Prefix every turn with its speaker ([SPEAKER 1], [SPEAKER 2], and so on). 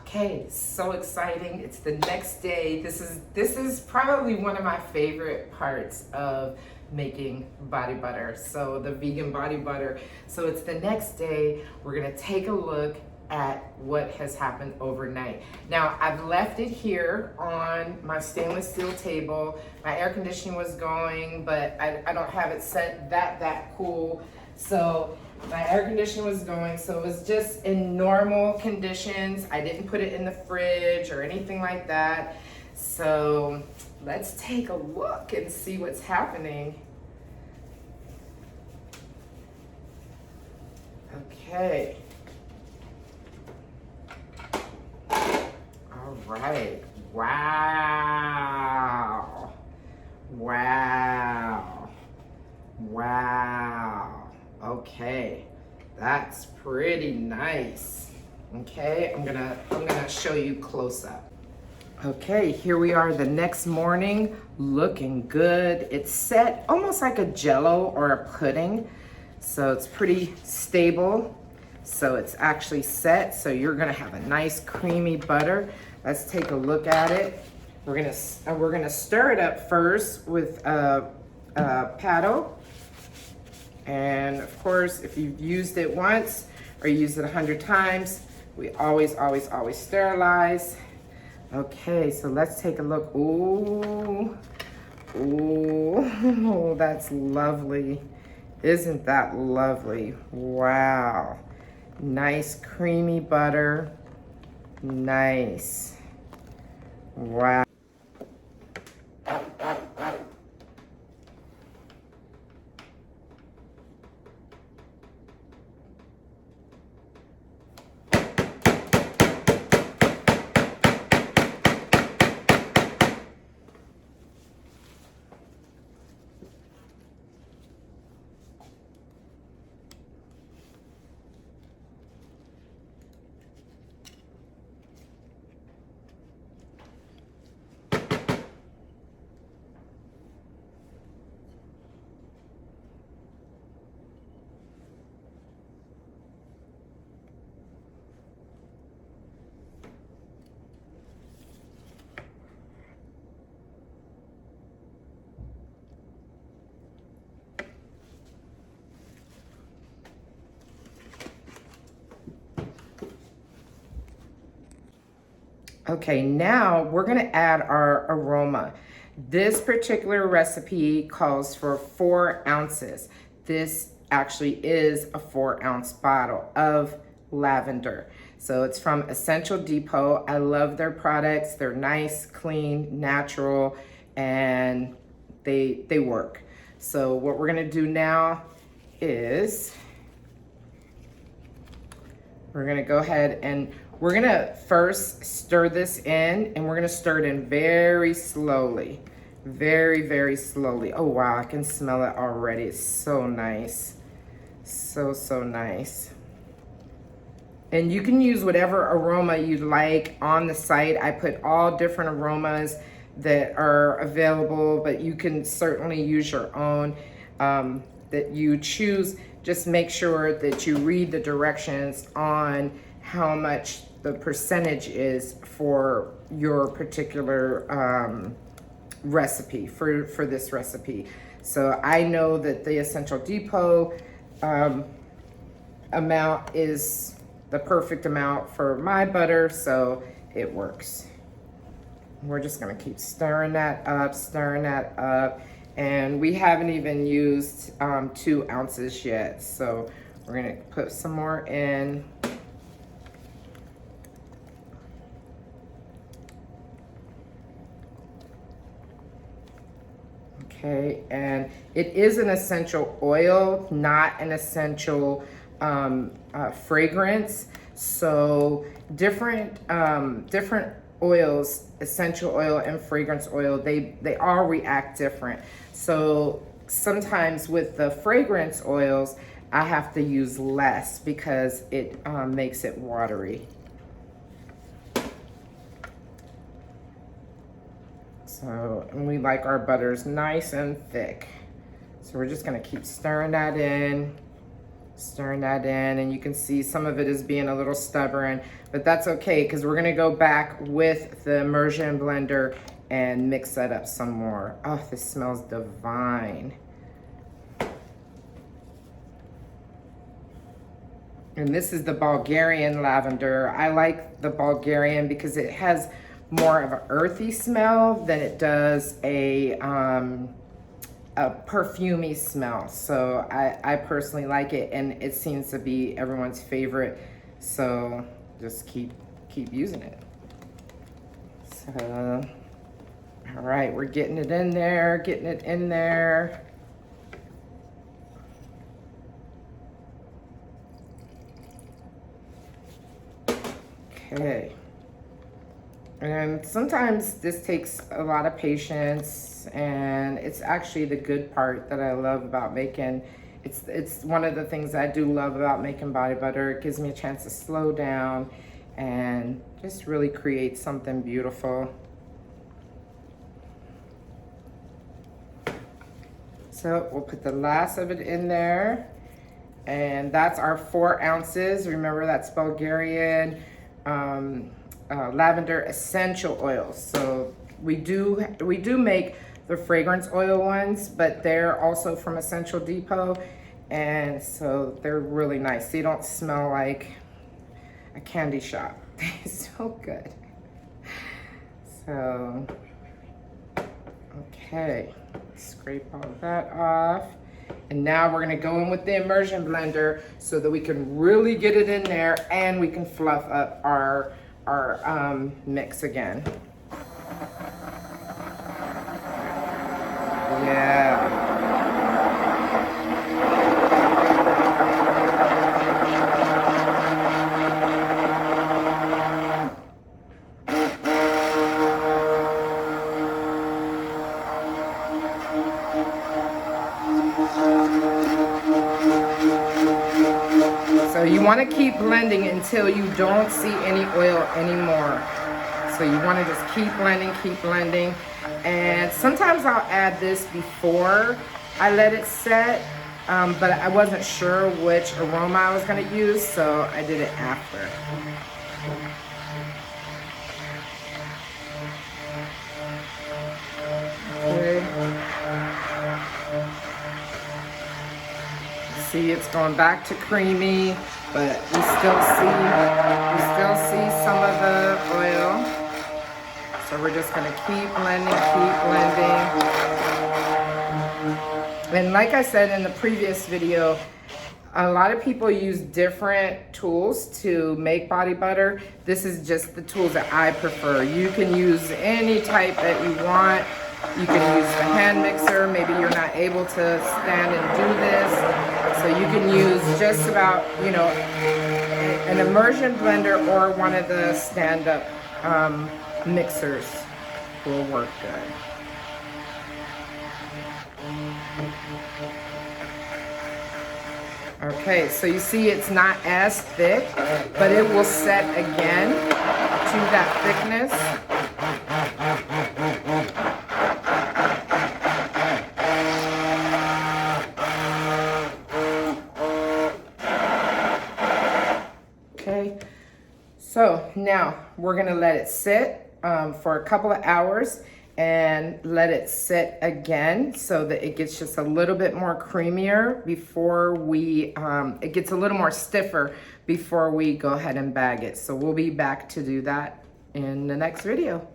[SPEAKER 1] Okay, so exciting. It's the next day. This is probably one of my favorite parts of making body butter. So the vegan body butter. So it's the next day. We're gonna take a look at what has happened overnight. Now I've left it here on my stainless steel table. My air conditioning was going, but I don't have it set that cool. So my air conditioner was going, so it was just in normal conditions. I didn't put it in the fridge or anything like that. So let's take a look and see what's happening. Okay. All right. Wow. Wow. Wow. Okay, that's pretty nice. Okay, I'm gonna show you close up. Okay, here we are the next morning, looking good. It's set almost like a jello or a pudding, so it's pretty stable. So it's actually set, so you're gonna have a nice creamy butter. Let's take a look at it. We're gonna stir it up first with a paddle. And of course, if you've used it once or used it 100 times, we always sterilize. Okay, so let's take a look. Ooh, ooh, that's lovely. Isn't that lovely? Wow. Nice creamy butter. Nice. Wow. Okay, now we're gonna add our aroma. This particular recipe calls for 4 ounces. This actually is a 4-ounce bottle of lavender. So it's from Essential Depot. I love their products. They're nice, clean, natural, and they work. So what we're gonna do now is we're gonna go ahead and we're gonna first stir this in, and we're gonna stir it in very slowly. Very slowly. Oh wow, I can smell it already. It's so nice. So nice. And you can use whatever aroma you like on the site. I put all different aromas that are available, but you can certainly use your own that you choose. Just make sure that you read the directions on how much the percentage is for your particular recipe, for this recipe. So I know that the Essential Depot amount is the perfect amount for my butter, so it works. We're just gonna keep stirring that up, and we haven't even used 2 ounces yet, so we're gonna put some more in. Okay, and it is an essential oil, not an essential fragrance. So different oils, essential oil and fragrance oil, they all react different. So sometimes with the fragrance oils, I have to use less because it makes it watery. So, and we like our butters nice and thick. So we're just gonna keep stirring that in. Stirring that in, and you can see some of it is being a little stubborn, but that's okay because we're gonna go back with the immersion blender and mix that up some more. Oh, this smells divine. And this is the Bulgarian lavender. I like the Bulgarian because it has more of an earthy smell than it does a perfumey smell. So I personally like it, and it seems to be everyone's favorite. So just keep using it. So, all right, we're getting it in there, getting it in there. Okay. And sometimes this takes a lot of patience, and it's actually the good part that I love about making. It's one of the things I do love about making body butter. It gives me a chance to slow down and just really create something beautiful. So we'll put the last of it in there, and that's our 4 ounces. Remember, that's Bulgarian lavender essential oils. So we do make the fragrance oil ones, but they're also from Essential Depot, and so they're really nice. They don't smell like a candy shop. They smell good. So, okay, scrape all that off. And now we're gonna go in with the immersion blender so that we can really get it in there and we can fluff up our mix again. Yeah. So you want to keep blending until you don't see any oil anymore. So you want to just keep blending. And sometimes I'll add this before I let it set, but I wasn't sure which aroma I was going to use, so I did it after. Okay. See, it's going back to creamy, but we still see some of the oil. So we're just gonna keep blending. And like I said in the previous video, a lot of people use different tools to make body butter. This is just the tools that I prefer. You can use any type that you want. You can use the hand mixer. Maybe you're not able to stand and do this. So you can use just about, you know, an immersion blender or one of the stand-up mixers will work good. Okay, so you see it's not as thick, but it will set again to that thickness. Okay, so now we're gonna let it sit for a couple of hours and let it sit again so that it gets just a little bit more creamier before we, it gets a little more stiffer before we go ahead and bag it. So we'll be back to do that in the next video.